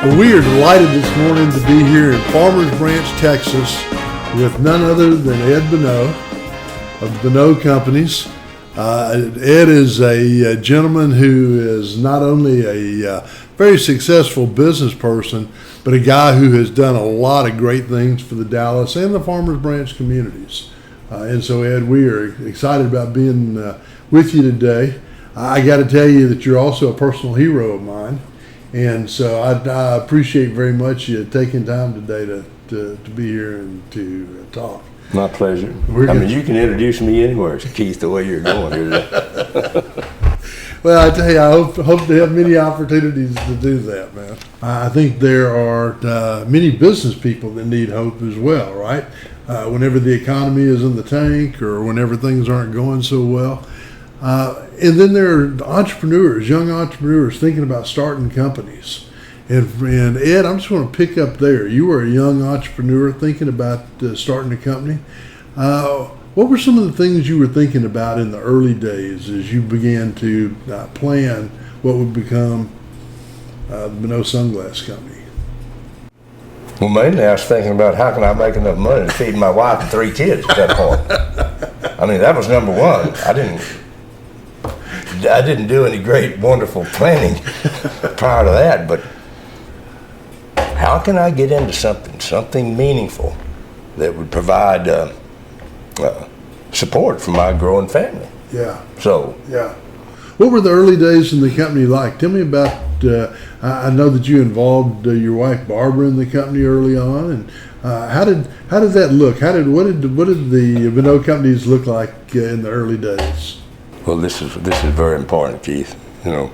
Well, we are delighted this morning to be here in Farmers Branch, Texas, with none other than Ed Bonneau of Bonneau Companies. Ed is a gentleman who is not only a very successful business person, but a guy who has done a lot of great things for the Dallas and the Farmers Branch communities. And so, Ed, we are excited about being with you today. I got to tell you that you're also a personal hero of mine. And so I appreciate very much you taking time today to be here and to talk. My pleasure. You can introduce me anywhere, Keith, the way you're going here today. Well, I tell you, I hope to have many opportunities to do that, man. I think there are many business people that need hope as well, right? Whenever the economy is in the tank or whenever things aren't going so well. And then there are entrepreneurs, young entrepreneurs thinking about starting companies. And Ed, I'm just going to pick up there. You were a young entrepreneur thinking about starting a company. What were some of the things you were thinking about in the early days as you began to plan what would become the Bonneau Sunglass Company? Well, mainly I was thinking about how can I make enough money to feed my wife and 3 kids at that point. I mean, that was number one. I didn't do any great, wonderful planning prior to that, but how can I get into something meaningful that would provide support for my growing family? Yeah. So. Yeah. What were the early days in the company like? Tell me about, I know that you involved your wife Barbara in the company early on, and how did that look? What did the Bonneau companies look like in the early days? Well, this is very important, Keith. You know,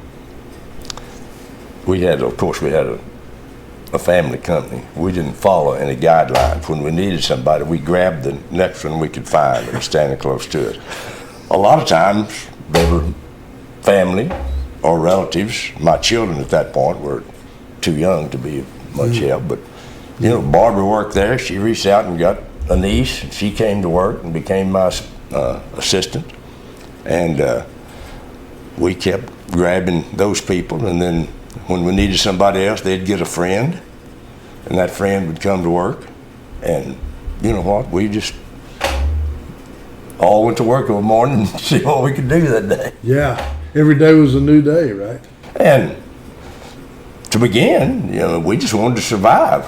we had a family company. We didn't follow any guidelines. When we needed somebody, we grabbed the next one we could find that was standing close to us. A lot of times, they were family or relatives. My children at that point were too young to be much help, but you know, Barbara worked there. She reached out and got a niece, and she came to work and became my assistant. And we kept grabbing those people, and then when we needed somebody else, they'd get a friend, and that friend would come to work. And you know what? We just all went to work one morning and see what we could do that day. Yeah, every day was a new day, right? And to begin, you know, we just wanted to survive.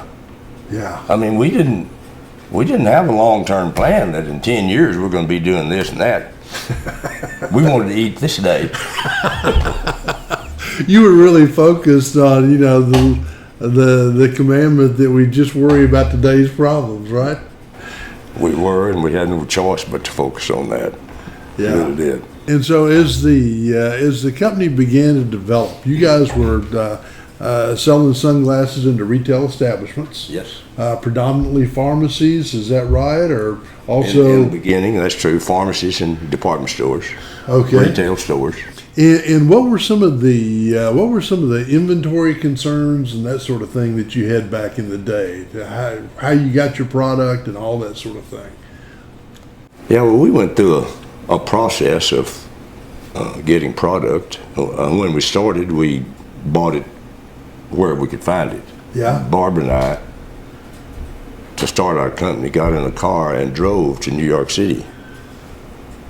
Yeah. I mean, we didn't have a long-term plan that in 10 years we're going to be doing this and that. We wanted to eat this day. You were really focused on, you know, the commandment that we just worry about today's problems, right? We were, and we had no choice but to focus on that. Yeah, we really did. And so as the company began to develop, you guys were selling sunglasses into retail establishments. Yes. Predominantly pharmacies, is that right? Or also in the beginning, that's true. Pharmacies and department stores. Okay. Retail stores. And what were some of the inventory concerns and that sort of thing that you had back in the day? How you got your product and all that sort of thing? Yeah, well, we went through a process of getting product. When we started, we bought it where we could find it. Yeah. Barbara and I, to start our company, got in a car and drove to New York City,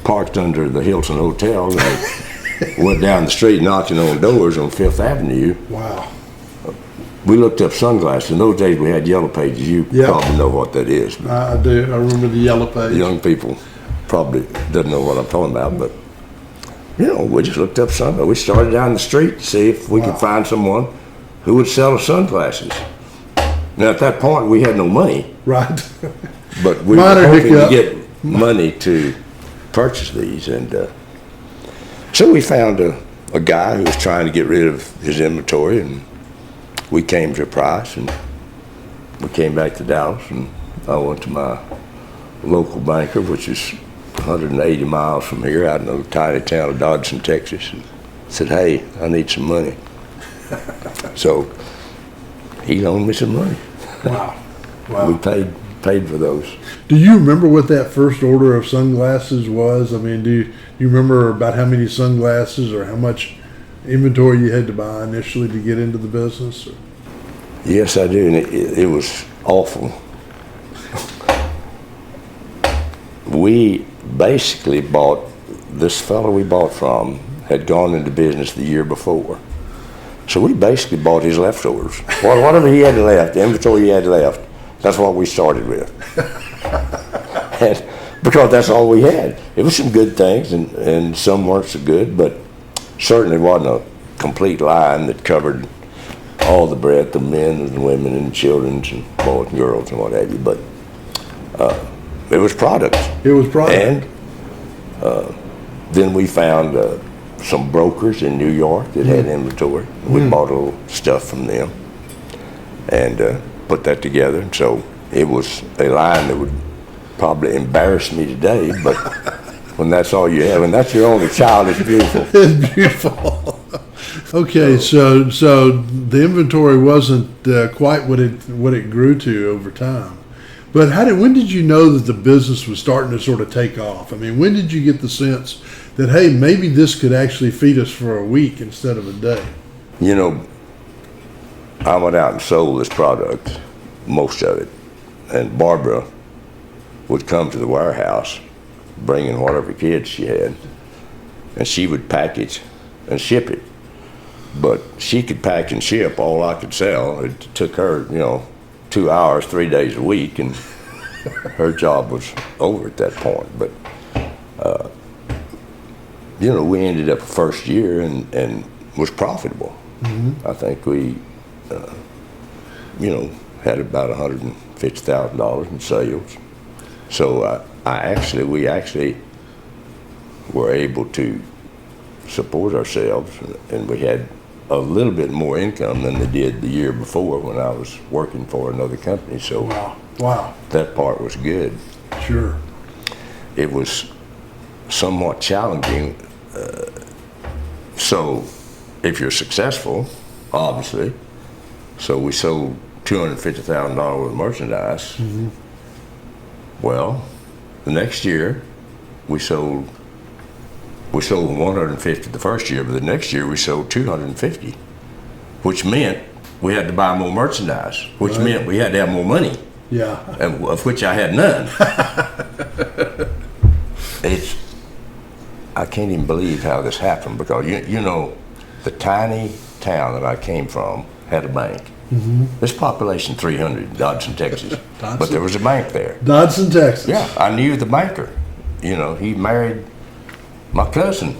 parked under the Hilton Hotel, and went down the street knocking on doors on Fifth Avenue. Wow. We looked up sunglasses. In those days, we had yellow pages. You probably know what that is. I do. I remember the yellow page. Young people probably doesn't know what I'm talking about, but you know, we just looked up sunglasses. We started down the street to see if we could find someone who would sell us sunglasses. Now, at that point, we had no money. Right. But we were hoping to get money to purchase these. And so we found a guy who was trying to get rid of his inventory, and we came to a price, and we came back to Dallas, and I went to my local banker, which is 180 miles from here, out in the tiny town of Dodson, Texas, and said, "Hey, I need some money." So he loaned me some money. Wow. We paid for those. Do you remember what that first order of sunglasses was? I mean, do you remember about how many sunglasses or how much inventory you had to buy initially to get into the business? Yes, I do, and it was awful. We basically bought, this fellow we bought from had gone into business the year before. So we basically bought his leftovers. Whatever he had left, the inventory he had left, that's what we started with. And because that's all we had. It was some good things, and some weren't so good, but certainly wasn't a complete line that covered all the breadth of men and women and children and boys and girls and what have you. But it was products. It was product. And then we found some brokers in New York that had inventory. We bought a little stuff from them and put that together. And so it was a line that would probably embarrass me today, but when that's all you have and that's your only child, it's beautiful. It's beautiful. Okay, so the inventory wasn't quite what it grew to over time. But when did you know that the business was starting to sort of take off? I mean, when did you get the sense that, hey, maybe this could actually feed us for a week instead of a day? You know, I went out and sold this product, most of it, and Barbara would come to the warehouse bringing whatever kids she had, and she would package and ship it. But she could pack and ship all I could sell. It took her, 2 hours, 3 days a week, and her job was over at that point. But, we ended up the first year and was profitable. Mm-hmm. I think we, had about $150,000 in sales. So we actually were able to support ourselves, and we had a little bit more income than they did the year before when I was working for another company. So wow, that part was good. Sure. It was somewhat challenging. So if you're successful, obviously, so we sold $250,000 worth of merchandise. Mm-hmm. Well, the next year we sold 150 the first year, but the next year we sold 250, which meant we had to buy more merchandise, which meant we had to have more money. Yeah. And of which I had none. I can't even believe how this happened, because the tiny town that I came from had a bank. Mm-hmm. This population 300, Dodson, Texas, but there was a bank there. Dodson, Texas. Yeah, I knew the banker. He married my cousin.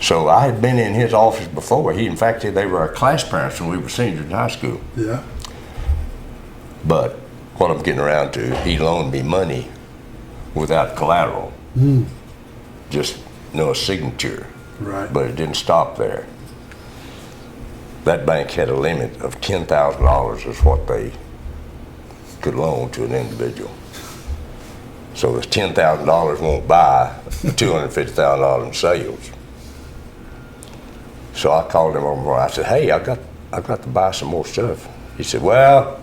So I had been in his office before. In fact, they were our class parents when we were seniors in high school. Yeah. But what I'm getting around to, he loaned me money without collateral. Mm. Just a signature. Right. But it didn't stop there. That bank had a limit of $10,000 is what they could loan to an individual. So this $10,000 won't buy $250,000 in sales. So I called him over and I said, hey, I've got to buy some more stuff. He said, well,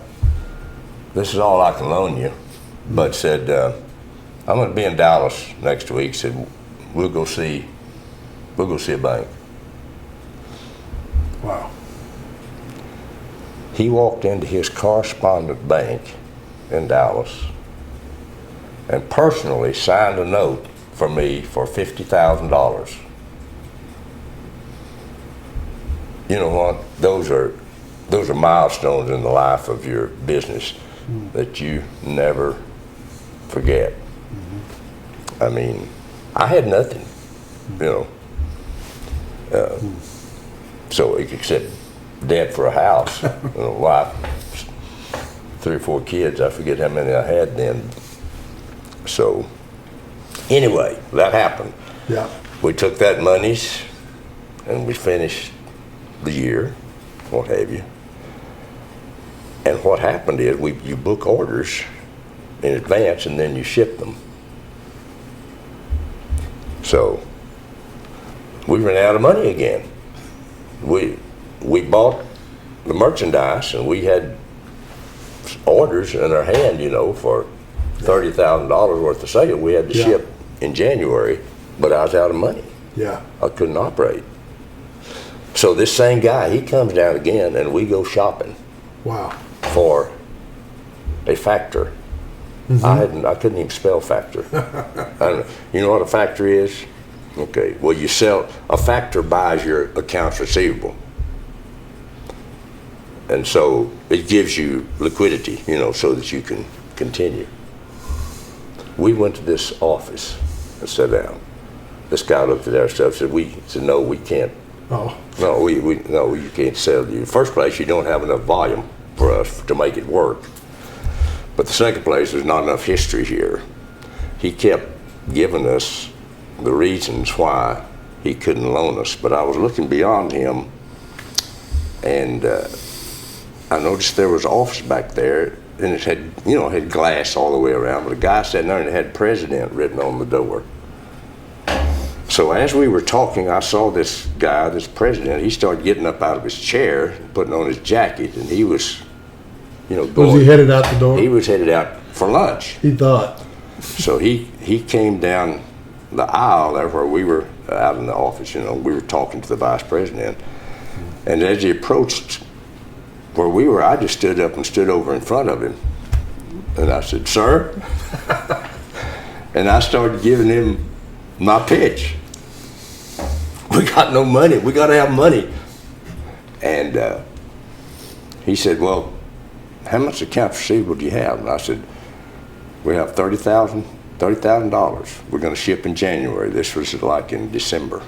this is all I can loan you. But said, I'm going to be in Dallas next week. Said, we'll go see a bank. Wow. He walked into his correspondent bank in Dallas and personally signed a note for me for $50,000. You know what? Those are milestones in the life of your business that you never forget. Mm-hmm. I mean, I had nothing, so except debt for a house, and a wife, 3 or 4 kids. I forget how many I had then. So anyway, that happened. Yeah. We took that monies and we finished the year, what have you. And what happened is you book orders in advance and then you ship them. So we ran out of money again. We bought the merchandise and we had orders in our hand, for $30,000 worth of sale. We had to ship in January, but I was out of money. Yeah. I couldn't operate. So this same guy, he comes down again and we go shopping. Wow. for a factor. I couldn't even spell factor. You know what a factor is? Okay, well, a factor buys your accounts receivable. And so it gives you liquidity, so that you can continue. We went to this office and sat down. This guy looked at our stuff, said, no, we can't. Oh. No, you can't sell you. First place, you don't have enough volume for us to make it work. But the second place, there's not enough history here. He kept giving us the reasons why he couldn't loan us, but I was looking beyond him, and I noticed there was an office back there, and it had glass all the way around, but a guy sitting there and it had president written on the door. So as we were talking, I saw this guy, this president, he started getting up out of his chair, putting on his jacket, and he was, going. Was he headed out the door? He was headed out for lunch. He thought. So he came down the aisle there where we were out in the office, we were talking to the vice president. And as he approached where we were, I just stood up and stood over in front of him. And I said, "Sir?" And I started giving him my pitch. We got no money. We got to have money. And he said, "Well, how much accounts receivable do you have?" And I said, "We have $30,000. We're going to ship in January." This was like in December.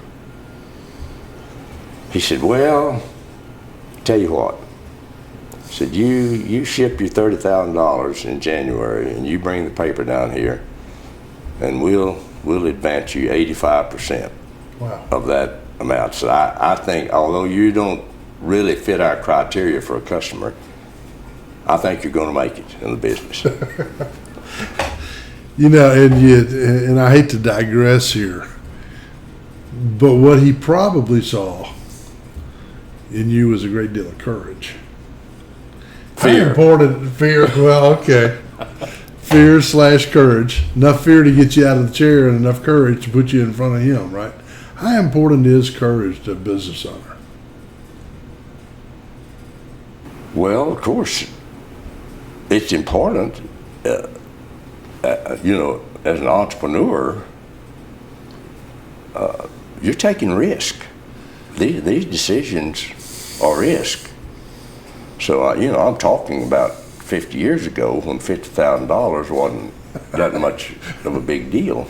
He said, "Well, tell you what." He said, you ship your $30,000 in January, and you bring the paper down here, and we'll advance you 85% Wow. of that amount. So I think, although you don't really fit our criteria for a customer, I think you're going to make it in the business. And I hate to digress here, but what he probably saw in you was a great deal of courage. Fear. How important fear? Well, okay. Fear/courage. Enough fear to get you out of the chair and enough courage to put you in front of him, right? How important is courage to a business owner? Well, of course, it's important. As an entrepreneur, you're taking risk. These decisions are risk. So, I'm talking about 50 years ago when $50,000 wasn't that much of a big deal.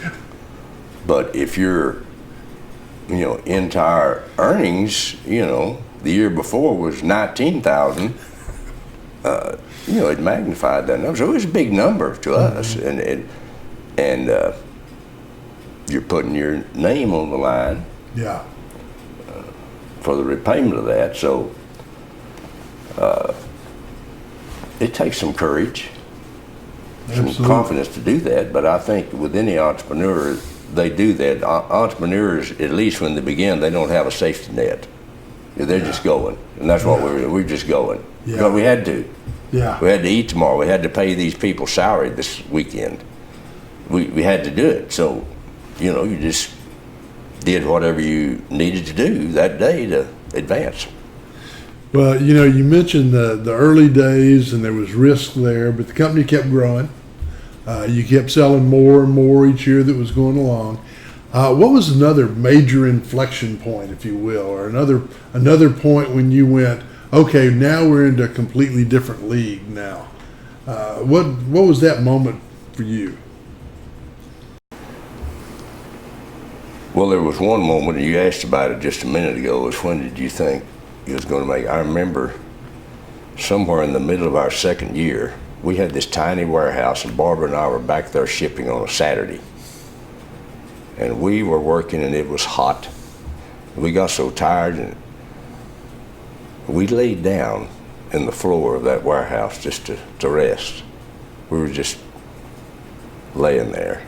But if your, entire earnings, the year before was 19,000, it magnified that number. So it was a big number to us, and you're putting your name on the line. Yeah. For the repayment of that. So it takes some courage, some confidence to do that. But I think with any entrepreneur, they do that. Entrepreneurs, at least when they begin, they don't have a safety net. They're just going, and that's what we're just going. Yeah. But we had to. Yeah. We had to eat tomorrow. We had to pay these people salary this weekend. We had to do it. So, you just did whatever you needed to do that day to advance. Well, you mentioned the early days and there was risk there, but the company kept growing. You kept selling more and more each year that was going along. What was another major inflection point, if you will, or another point when you went, okay, now we're into a completely different league now? What was that moment for you? Well, there was one moment, and you asked about it just a minute ago, is when did you think you was going to make it? I remember somewhere in the middle of our second year, we had this tiny warehouse, and Barbara and I were back there shipping on a Saturday. And we were working, and it was hot. We got so tired, and we laid down in the floor of that warehouse just to rest. We were just laying there.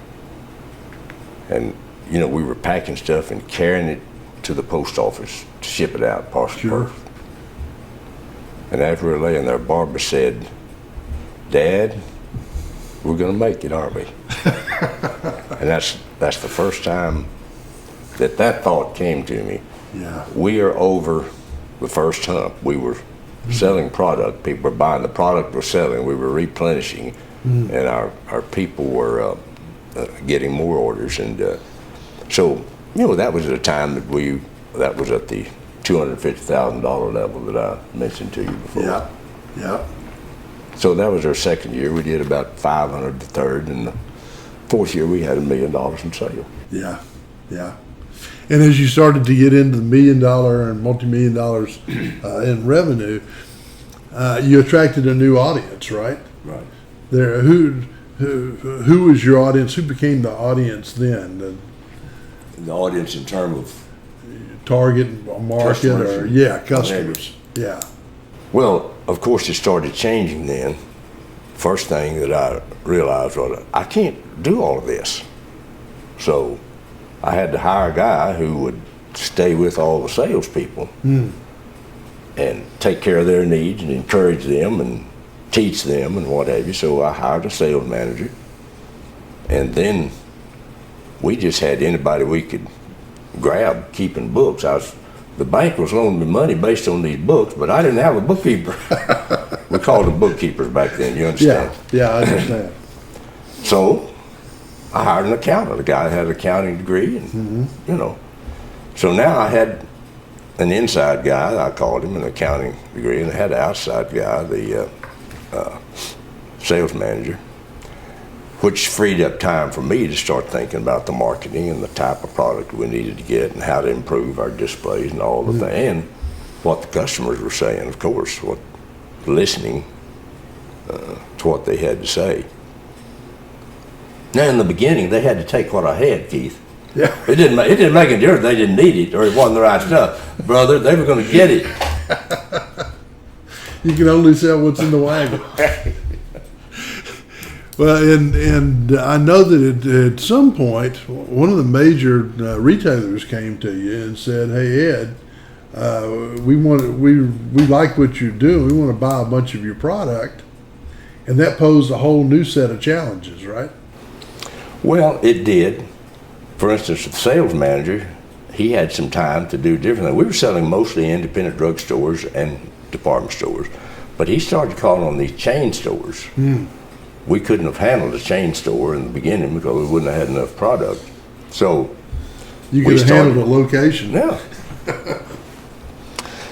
And we were packing stuff and carrying it to the post office to ship it out, parcel. Sure. And after we were laying there, Barbara said, "Dad, we're going to make it, aren't we?" And that's the first time that thought came to me. Yeah. We are over the first hump. We were selling product. People were buying the product we're selling. We were replenishing, and our people were getting more orders. And so, that was at a time that was at the $250,000 level that I mentioned to you before. Yeah, yeah. So that was our second year. We did about 500 the third, and the fourth year we had $1 million in sales. Yeah, yeah. And as you started to get into the $1 million and multi-million dollars in revenue, you attracted a new audience, right? Right. Who was your audience? Who became the audience then? The audience in terms of Target market, customers. Customers. Yeah. Well, of course, it started changing then. First thing that I realized was I can't do all of this. So I had to hire a guy who would stay with all the salespeople and take care of their needs and encourage them and teach them and what have you. So I hired a sales manager. And then we just had anybody we could grab keeping books. The bank was loaning me money based on these books, but I didn't have a bookkeeper. We called them bookkeepers back then, you understand? Yeah, I understand. So I hired an accountant, a guy that had an accounting degree, and So now I had an inside guy, I called him, an accounting degree, and I had an outside guy, the sales manager, which freed up time for me to start thinking about the marketing and the type of product we needed to get and how to improve our displays and all the things, and what the customers were saying, of course, listening to what they had to say. Now, in the beginning, they had to take what I had, Keith. Yeah. It didn't make any difference. They didn't need it or it wasn't the right stuff. Brother, they were going to get it. You can only sell what's in the wagon. Well, and I know that at some point, one of the major retailers came to you and said, "Hey, Ed, we like what you're doing. We want to buy a bunch of your product," and that posed a whole new set of challenges, right? Well, it did. For instance, the sales manager, he had some time to do different things. We were selling mostly independent drugstores and department stores, but he started calling on these chain stores. We couldn't have handled a chain store in the beginning because we wouldn't have had enough product. So you could have handled a location. Yeah.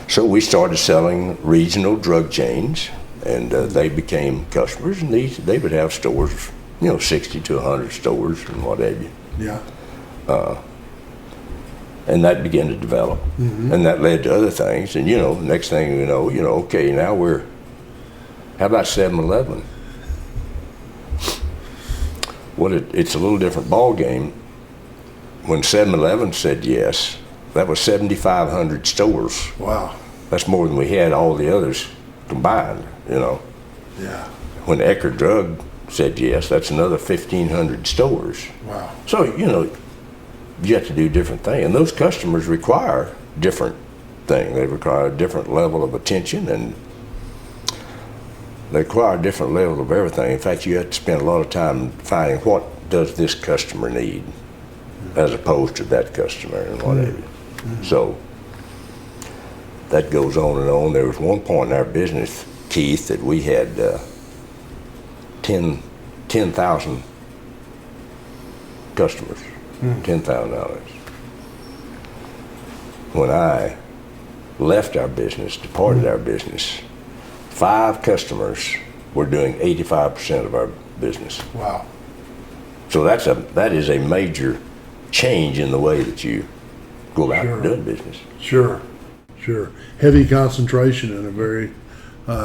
So we started selling regional drug chains, and they became customers, and they would have stores, 60 to 100 stores and what have you. Yeah. And that began to develop, and that led to other things. And next thing you know, okay, now how about 7-Eleven? Well, it's a little different ball game. When 7-Eleven said yes, that was 7,500 stores. Wow. That's more than we had all the others combined, Yeah. When Eckerd Drug said yes, that's another 1,500 stores. Wow. So, you have to do different things. And those customers require different things. They require a different level of attention, and they require a different level of everything. In fact, you have to spend a lot of time finding what does this customer need as opposed to that customer and whatever. So that goes on and on. There was one point in our business, Keith, that we had 10,000 customers, $10,000. When I left our business, departed our business, 5 customers were doing 85% of our business. Wow. So that is a major change in the way that you go about doing business. Sure. Heavy concentration in a very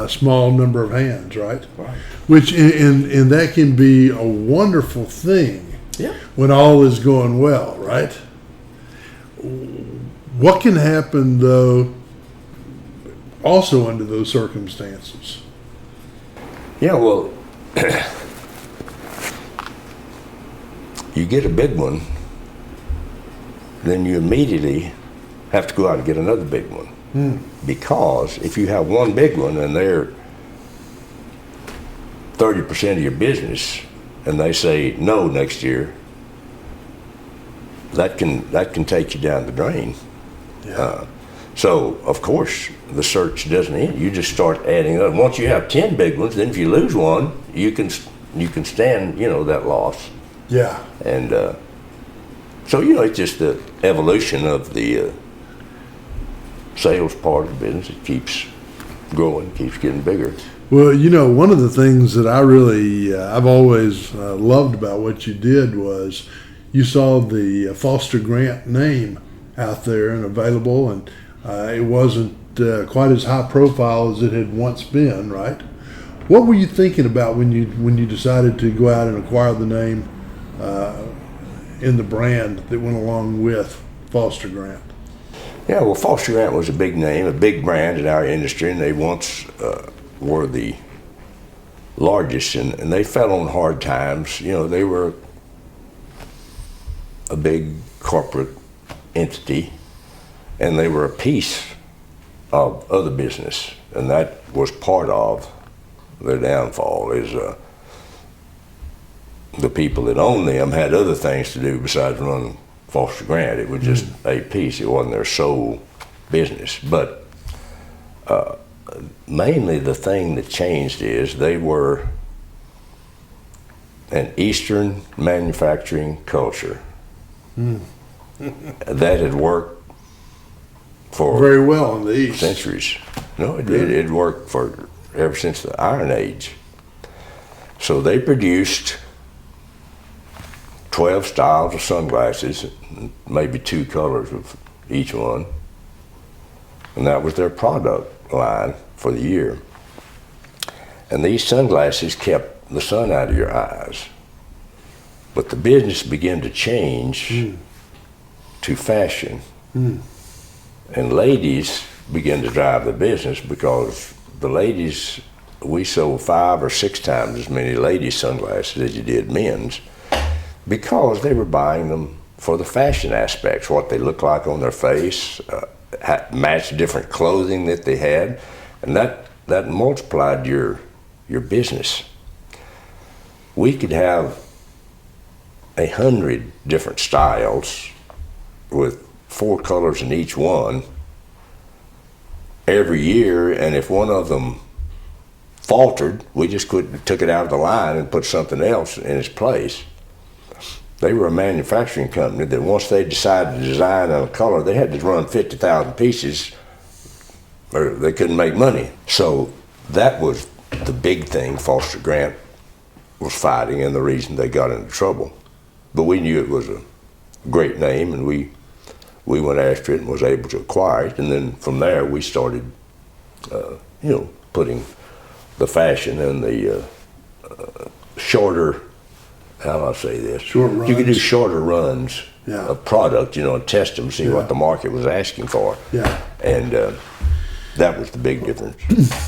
small number of hands, right? Right. Which and that can be a wonderful thing. Yeah. When all is going well, right? What can happen though? Also under those circumstances. Yeah, well, you get a big one, then you immediately have to go out and get another big one. Because if you have one big one and they're 30% of your business and they say no next year, that can take you down the drain. Yeah. So, of course, the search doesn't end. You just start adding up. Once you have 10 big ones, then if you lose one, you can stand, that loss. Yeah. And so, it's just the evolution of the sales part of the business. It keeps growing, keeps getting bigger. Well, one of the things that I've always loved about what you did was you saw the Foster Grant name out there and available, and it wasn't quite as high profile as it had once been, right? What were you thinking about when you decided to go out and acquire the name in the brand that went along with Foster Grant? Yeah, well, Foster Grant was a big name, a big brand in our industry, and they once were the largest, and they fell on hard times. They were a big corporate entity, and they were a piece of other business, and that was part of their downfall. Is the people that owned them had other things to do besides run Foster Grant. It was just a piece. It wasn't their sole business. But mainly the thing that changed is they were an Eastern manufacturing culture that had worked for very well in the East. Centuries. No, it did. It worked for ever since the Iron Age. So they produced 12 styles of sunglasses, maybe 2 colors of each one, and that was their product line for the year. And these sunglasses kept the sun out of your eyes. But the business began to change to fashion. And ladies began to drive the business because the ladies, we sold 5 or 6 times as many ladies' sunglasses as you did men's, because they were buying them for the fashion aspects, what they looked like on their face, matched different clothing that they had, and that multiplied your business. We could have 100 different styles with 4 colors in each one every year, and if one of them faltered, we just took it out of the line and put something else in its place. They were a manufacturing company that once they decided to design a color, they had to run 50,000 pieces or they couldn't make money. So that was the big thing Foster Grant was fighting and the reason they got into trouble. But we knew it was a great name, and we went after it and was able to acquire it. And then from there we started, putting the fashion and the shorter, how do I say this? Short runs. You could do shorter runs Yeah. of product, and test them, see what the market was asking for. Yeah. And that was the big difference.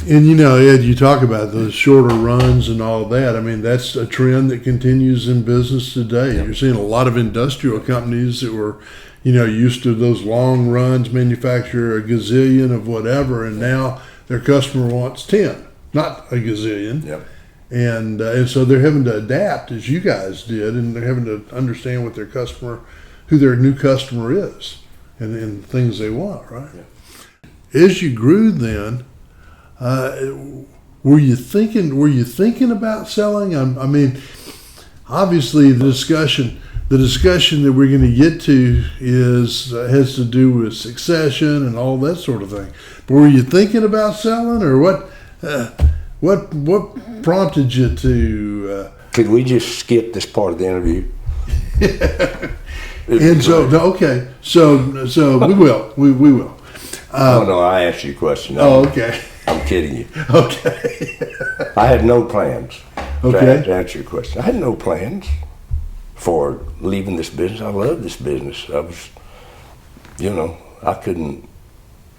And Ed, you talk about those shorter runs and all that. I mean, that's a trend that continues in business today. You're seeing a lot of industrial companies that were, used to those long runs, manufacture a gazillion of whatever, and now their customer wants 10, not a gazillion. Yep. And so they're having to adapt, as you guys did, and they're having to understand what who their new customer is, and things they want, right? Yeah. As you grew, then, were you thinking about selling? I mean, obviously, the discussion that we're going to get to has to do with succession and all that sort of thing. But were you thinking about selling, or what prompted you to? Could we just skip this part of the interview? And so we will. We will. No, I asked you a question. Okay. I'm kidding you. Okay. I had no plans Okay. to answer your question. I had no plans for leaving this business. I love this business. I was, I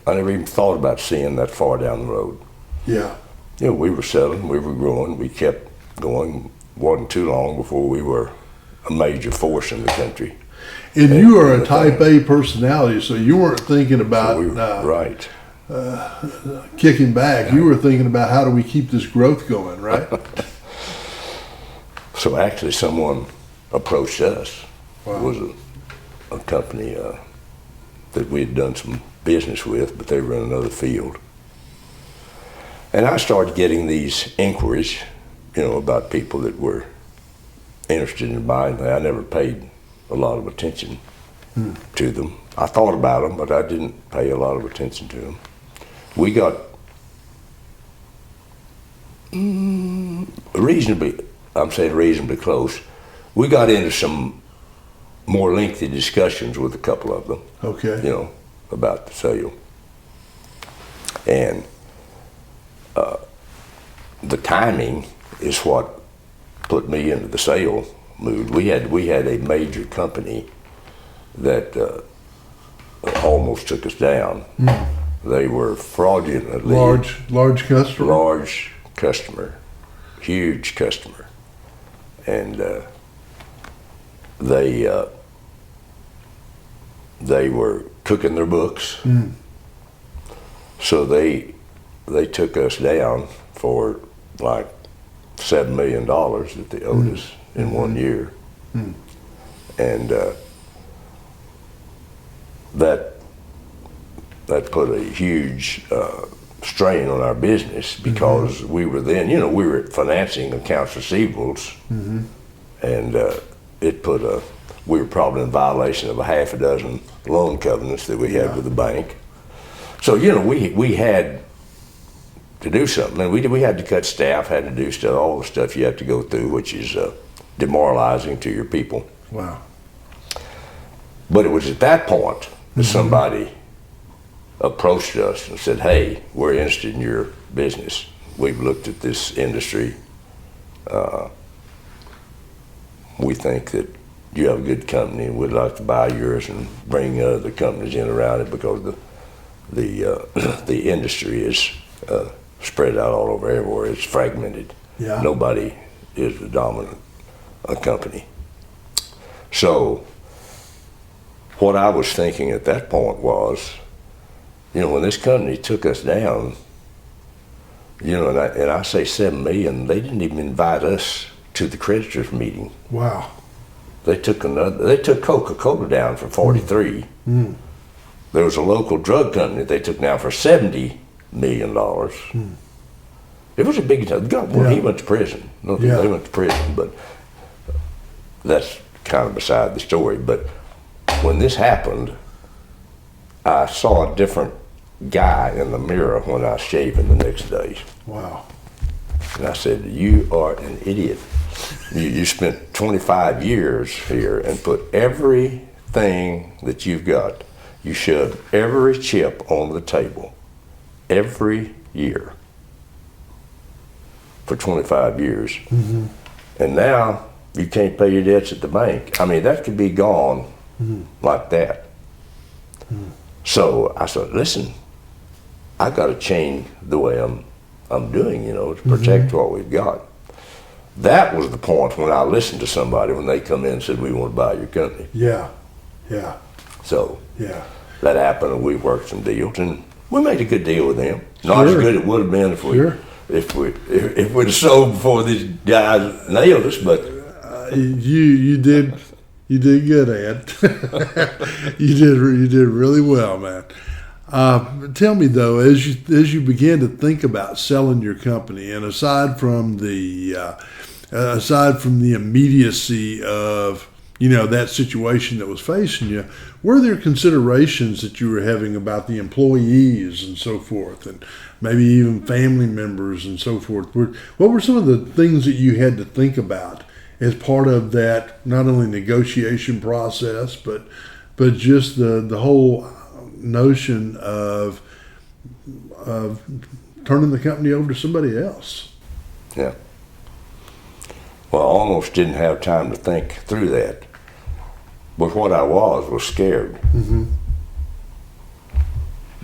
never even thought about seeing that far down the road. Yeah. We were selling, we were growing, we kept going. Wasn't too long before we were a major force in the country. And you are a type A personality, so you weren't thinking about right. Kicking back. You were thinking about how do we keep this growth going, right? So actually someone approached us. Wow. It was a company that we had done some business with, but they were in another field. And I started getting these inquiries, about people that were interested in buying. I never paid a lot of attention to them. I thought about them, but I didn't pay a lot of attention to them. We got reasonably close. We got into some more lengthy discussions with a couple of them. Okay. About the sale. And the timing is what put me into the sale mood. We had a major company that almost took us down. They were fraudulently large customer. Large customer, huge customer, and they were cooking their books. So they took us down for like $7 million that they owed us in 1 year, and that put a huge strain on our business because we were then, we were financing accounts receivables, and we were probably in violation of a half a dozen loan covenants that we had with the bank. So, we had to do something, and we had to cut staff, had to do stuff, all the stuff you have to go through, which is demoralizing to your people. Wow. But it was at that point that somebody approached us and said, "Hey, we're interested in your business. We've looked at this industry. We think that you have a good company, and we'd like to buy yours and bring other companies in around it because the industry is spread out all over everywhere. It's fragmented. Yeah. Nobody is the dominant company." So what I was thinking at that point was, when this company took us down, and I say $7 million, they didn't even invite us to the creditors meeting. Wow. They took Coca-Cola down for 43. There was a local drug company they took down for $70 million. It was a big time. He went to prison. They went to prison, but that's kind of beside the story. But when this happened, I saw a different guy in the mirror when I was shaving the next day. Wow. And I said, "You are an idiot. You spent 25 years here and put everything that you've got, you shoved every chip on the table, every year, for 25 years. And now you can't pay your debts at the bank. I mean, that could be gone like that." So I said, "Listen, I got to change the way I'm doing, to protect what we've got." That was the point when I listened to somebody when they come in and said, "We want to buy your company." Yeah. So that happened, and we worked some deals, and we made a good deal with them. Not as good as it would have been if we'd have sold before these guys nailed us, but you did good, Ed. you did really well, man. Tell me though, as you began to think about selling your company, and aside from the immediacy of that situation that was facing you, were there considerations that you were having about the employees and so forth, and maybe even family members and so forth? What were some of the things that you had to think about as part of that, not only negotiation process, but just the whole notion of turning the company over to somebody else? Yeah. Well, I almost didn't have time to think through that. But what I was scared.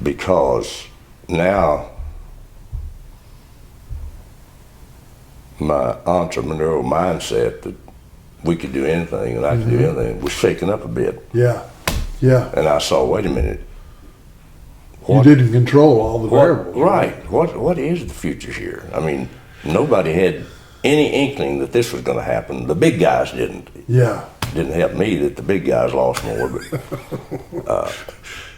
Because now my entrepreneurial mindset that we could do anything and I could do anything was shaken up a bit. Yeah. And I saw, wait a minute. You didn't control all the variables. Right. What is the future here? I mean, nobody had any inkling that this was going to happen. The big guys didn't. Yeah. Didn't help me that the big guys lost more. But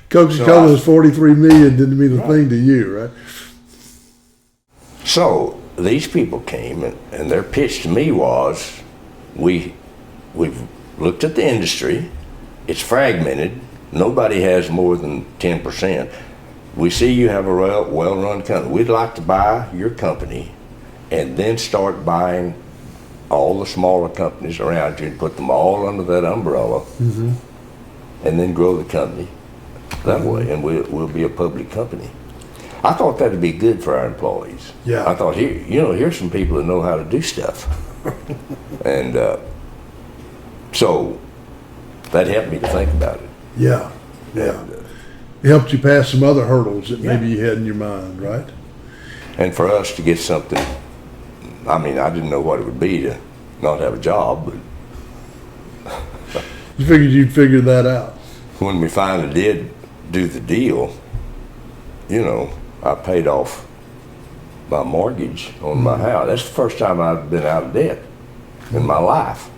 Coca-Cola's 43 million didn't mean a thing to you, right? So these people came, and their pitch to me was, we've looked at the industry, it's fragmented, nobody has more than 10%. We see you have a well-run company. We'd like to buy your company and then start buying all the smaller companies around you and put them all under that umbrella, and then grow the company that way, and we'll be a public company. I thought that'd be good for our employees. Yeah. I thought, here's some people that know how to do stuff. And so that helped me to think about it. Yeah. And, it helped you pass some other hurdles that maybe you had in your mind, right? and for us to get something, I mean, I didn't know what it would be to not have a job, but You figured you'd figure that out. when we finally did do the deal, I paid off my mortgage on my house. That's the first time I've been out of debt in my life.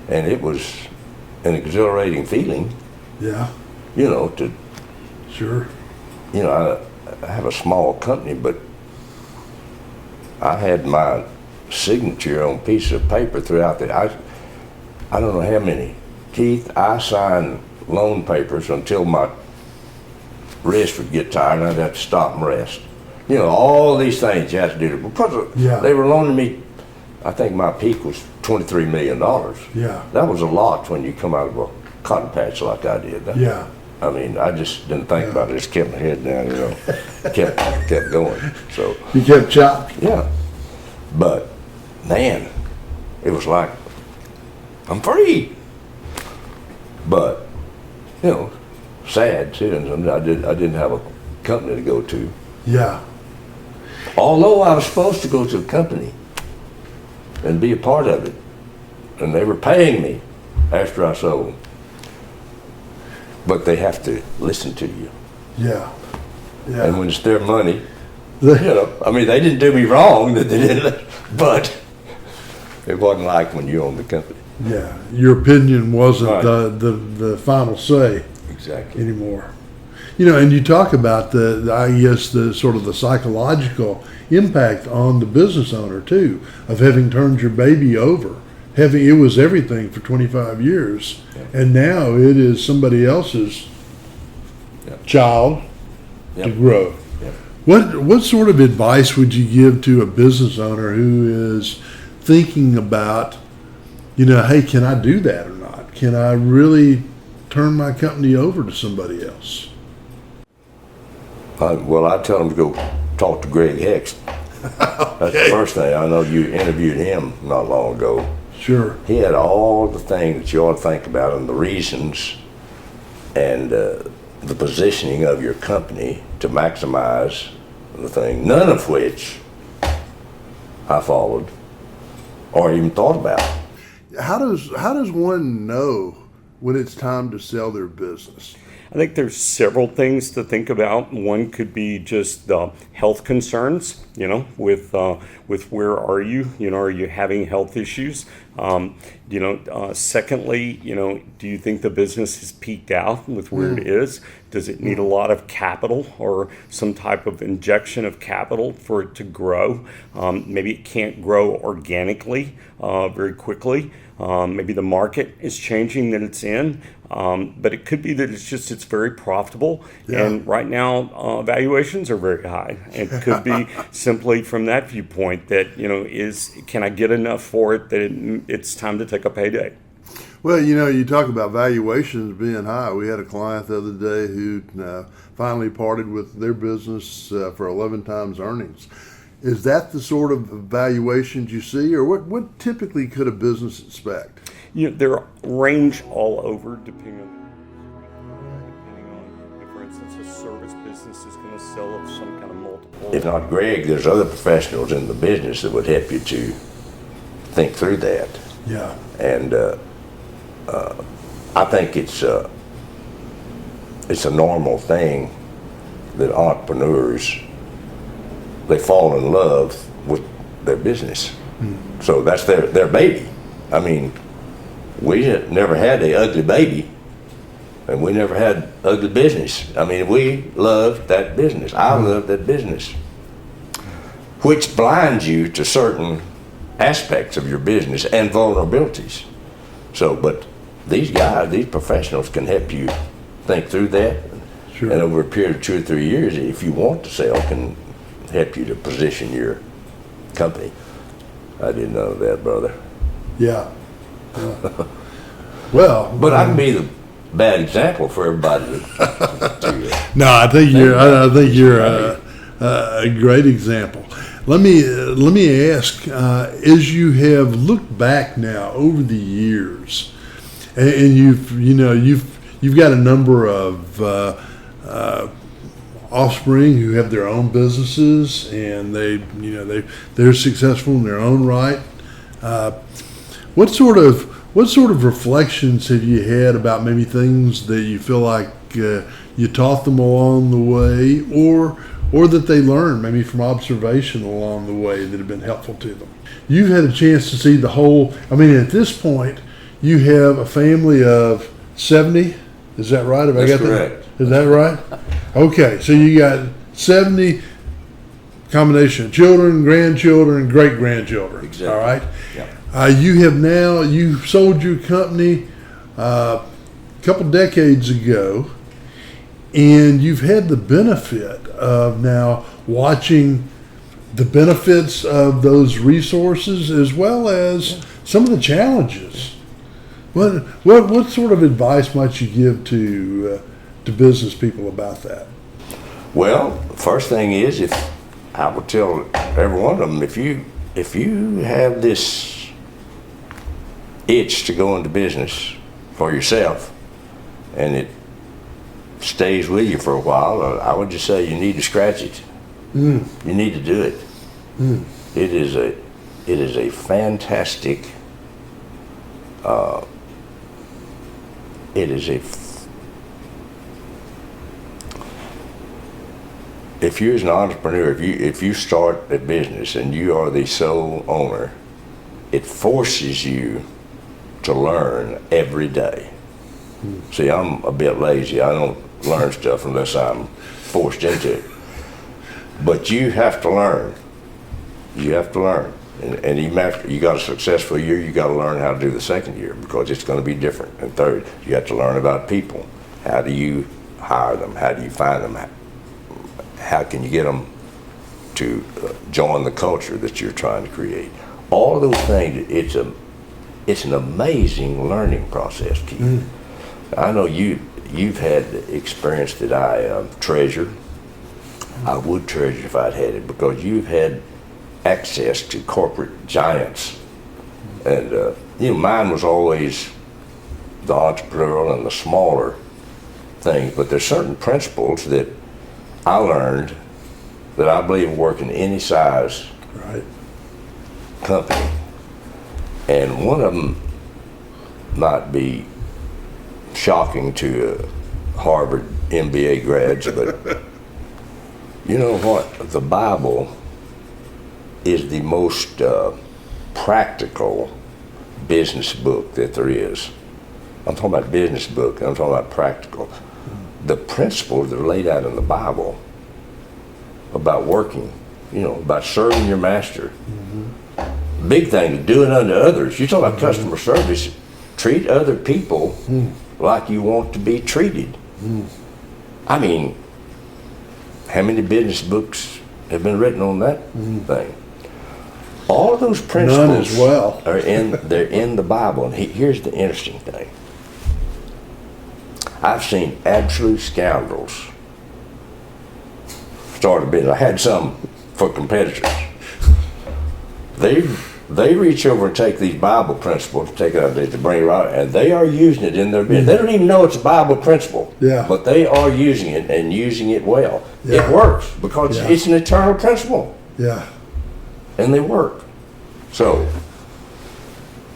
And it was an exhilarating feeling, Yeah, to, sure. I have a small company, but I had my signature on pieces of paper throughout I don't know how many. Keith, I signed loan papers until my wrist would get tired and I'd have to stop and rest. All these things you have to do. Because they were loaning me, I think my peak was $23 million. Yeah. That was a lot when you come out of a cotton patch like I did. Yeah. I mean, I just didn't think about it. Just kept my head down, kept going. So You kept chopping. yeah, but man, it was like I'm free. But sad too. And I didn't have a company to go to. Yeah. Although I was supposed to go to a company and be a part of it, and they were paying me after I sold. But they have to listen to you. Yeah. Yeah. And when it's their money, I mean, they didn't do me wrong, that they didn't, but it wasn't like when you own the company. Yeah. Your opinion wasn't Right. the final say Exactly. anymore. And you talk about the sort of the psychological impact on the business owner too, of having turned your baby over. It was everything for 25 years, and now it is somebody else's child to grow. What sort of advice would you give to a business owner who is thinking about, hey, can I do that or not? Can I really turn my company over to somebody else? I tell them to go talk to Greg Hext. That's the first thing. I know you interviewed him not long ago. Sure. He had all the things that you ought to think about and the reasons and the positioning of your company to maximize the thing, none of which I followed or even thought about. How does one know when it's time to sell their business? I think there's several things to think about. One could be just health concerns, with where are you? Are you having health issues? Secondly, do you think the business has peaked out with where it is? Does it need a lot of capital or some type of injection of capital for it to grow? Maybe it can't grow organically very quickly. Maybe the market is changing that it's in, but it could be that it's very profitable. Yeah. And right now, valuations are very high. It could be simply from that viewpoint that, can I get enough for it that it's time to take a payday? Well, you talk about valuations being high. We had a client the other day who finally parted with their business for 11 times earnings. Is that the sort of valuations you see, or what typically could a business expect? There range all over depending on, if, for instance, a service business is going to sell of some kind of multiple. If not Greg, there's other professionals in the business that would help you to think through that. Yeah. And I think it's a normal thing that entrepreneurs, they fall in love with their business. So that's their baby. I mean, we never had an ugly baby. And we never had ugly business. I mean, we loved that business. I loved that business, which blinds you to certain aspects of your business and vulnerabilities. So, but these guys, these professionals can help you think through that. Sure. And over a period of 2 or 3 years, if you want to sell, can help you to position your company. I didn't know that, brother. Yeah. Well, But I can be the bad example for everybody no, I think you're a great example. Let me ask, as you have looked back now over the years, and you've got a number of offspring who have their own businesses, and they're successful in their own right. What sort of reflections have you had about maybe things that you feel like you taught them along the way, or that they learned maybe from observation along the way that have been helpful to them? You've had a chance to see the whole. I mean, at this point, you have a family of 70. Is that right? Have I got correct. that? Is that right? Okay, so you got 70 combination of children, grandchildren, great grandchildren. Exactly. All right. Yeah. You sold your company a couple decades ago, and you've had the benefit of now watching the benefits of those resources as well as some of the challenges. What sort of advice might you give to business people about that? Well, first thing is, if I would tell every one of them, if you have this itch to go into business for yourself, and it stays with you for a while, I would just say you need to scratch it. You need to do it. It is a fantastic. If you're an entrepreneur, if you start a business and you are the sole owner, it forces you to learn every day. See, I'm a bit lazy. I don't learn stuff unless I'm forced into it. But you have to learn. You have to learn. And even after you got a successful year, you got to learn how to do the second year, because it's going to be different. And third, you have to learn about people. How do you hire them? How do you find them? How can you get them to join the culture that you're trying to create? All of those things, it's an amazing learning process, Keith. I know you've had the experience that I treasure. I would treasure if I'd had it, because you've had access to corporate giants. And mine was always the entrepreneurial and the smaller things, but there's certain principles that I learned that I believe work in any size company. And one of them might be shocking to Harvard MBA grads, but you know what? The Bible is the most practical business book that there is. I'm talking about business book, I'm talking about practical. The principles that are laid out in the Bible about working, about serving your master. Big thing, doing unto others. You talk about customer service, treat other people like you want to be treated. I mean, how many business books have been written on that thing? All of those principles None as well. they're in the Bible. And here's the interesting thing. I've seen absolute scoundrels start a business. I had some for competitors. They reach over and take these Bible principles, take it out there to bring it out, and they are using it in their business. They don't even know it's a Bible principle, but they are using it and using it well. It works because it's an eternal principle. Yeah. And they work. So,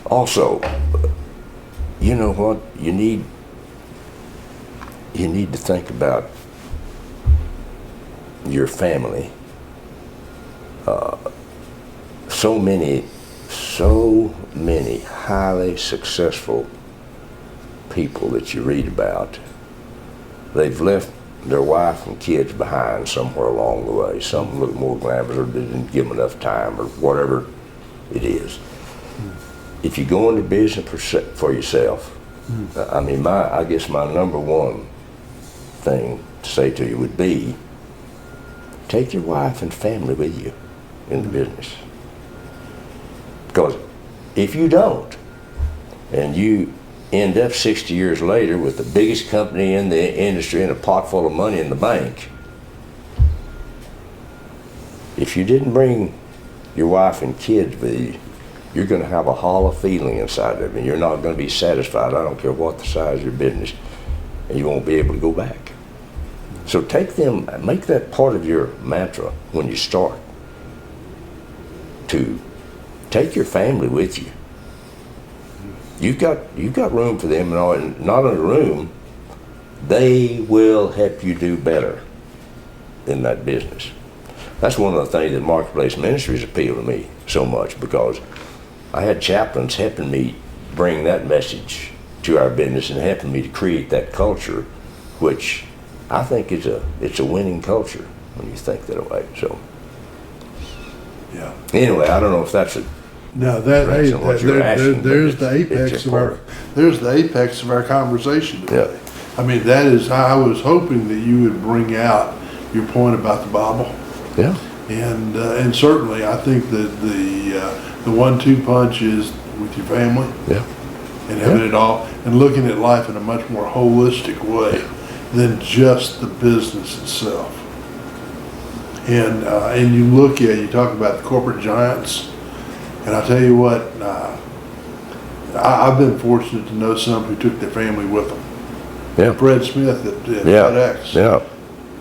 also, you know what? You need to think about your family. So many highly successful people that you read about they've left their wife and kids behind somewhere along the way. Some look more glamorous, or they didn't give them enough time, or whatever it is. If you go into business for yourself, I mean, I guess my number one thing to say to you would be, take your wife and family with you in the business. Because if you don't, and you end up 60 years later with the biggest company in the industry and a pot full of money in the bank, if you didn't bring your wife and kids with you, you're going to have a hollow feeling inside of you. You're not going to be satisfied. I don't care what the size of your business, and you won't be able to go back. So take them, make that part of your mantra when you start, to take your family with you. You've got room for them, and not in a room. They will help you do better in that business. That's one of the things that Marketplace Ministries appeal to me so much, because I had chaplains helping me bring that message to our business and helping me to create that culture, which I think it's a winning culture when you think that way. So, Yeah. anyway, I don't know if that's a No, That's not what you're asking, but there's the it's apex of important. the apex of our conversation today. Yeah. I mean, that is, I was hoping that you would bring out your point about the Bible. Yeah. And certainly, I think that the 1-2 punch is with your family Yeah. and having it all, and looking at life in a much more holistic way than just the business itself. And you look at, you talk about the corporate giants, and I tell you what, I've been fortunate to know some who took their family with them. Yeah. Brad Smith at Yeah. FedEx. Yeah.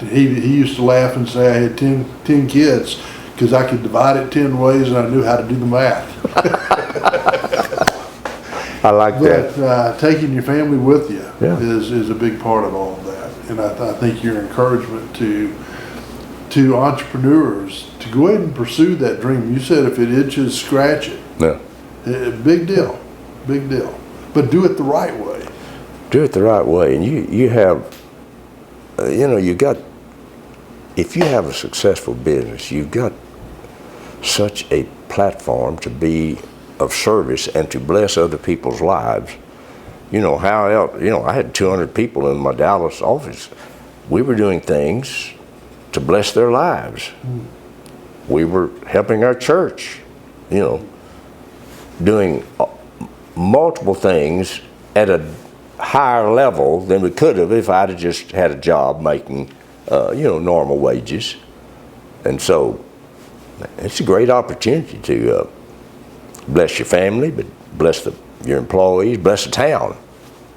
He used to laugh and say I had 10 kids because I could divide it 10 ways and I knew how to do the math. I like that. But taking your family with you Yeah. is a big part of all of that. And I think your encouragement to entrepreneurs to go ahead and pursue that dream. You said if it itches, scratch it. Yeah. Big deal. Big deal. But do it the right way. Do it the right way, and you have, you got. If you have a successful business, you've got such a platform to be of service and to bless other people's lives. How else? I had 200 people in my Dallas office. We were doing things to bless their lives. We were helping our church, doing multiple things at a higher level than we could have if I'd have just had a job making, normal wages. And so it's a great opportunity to bless your family, but bless your employees, bless the town,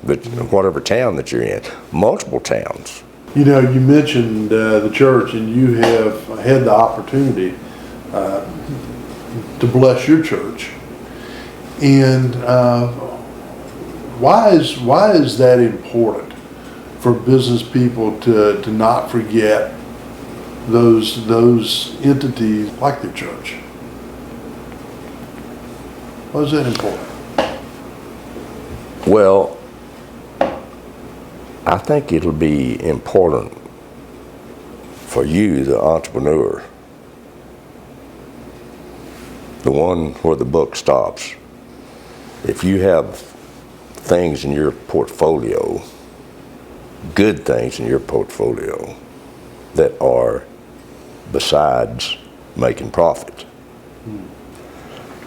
but whatever town that you're in, multiple towns. You mentioned the church, and you have had the opportunity to bless your church. And why is that important for business people to not forget those entities like their church? Why is that important? Well, I think it'll be important for you, the entrepreneur, the one where the buck stops. If you have things in your portfolio, good things in your portfolio that are besides making profit,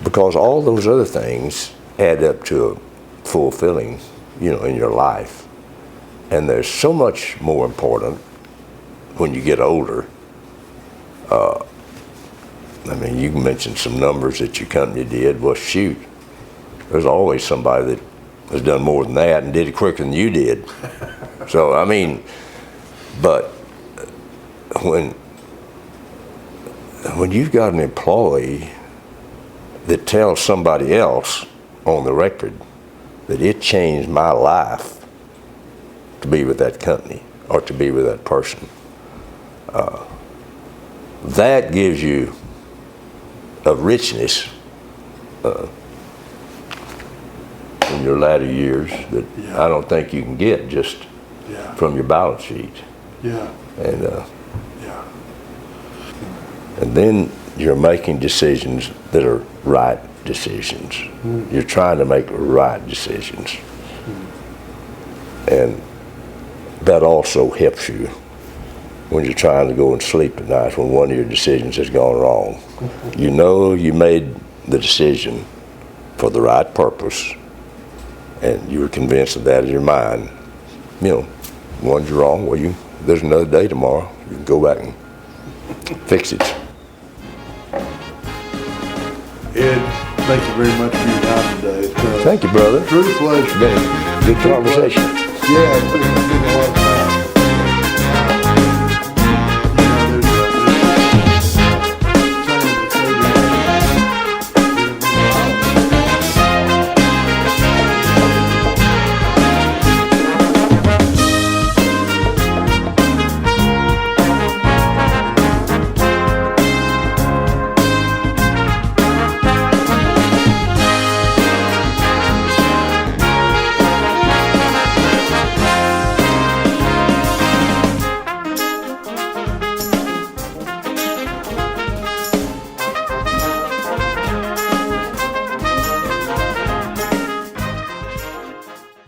because all those other things add up to a fulfilling, in your life. And there's so much more important when you get older. You can mention some numbers that your company did. Well, shoot, there's always somebody that has done more than that and did it quicker than you did. So, but when you've got an employee that tells somebody else on the record that it changed my life to be with that company or to be with that person, that gives you a richness in your latter years that I don't think you can get just Yeah. from your balance sheet. Yeah. And, Yeah. and then you're making decisions that are right decisions. You're trying to make right decisions. And that also helps you when you're trying to go and sleep at night when one of your decisions has gone wrong. You know you made the decision for the right purpose, and you were convinced of that in your mind. You know, one's wrong, well, there's another day tomorrow. You can go back and fix it. Ed, thank you very much for your time today. It's been Thank you, brother. a true pleasure. Good conversation. Yeah, it's been a while.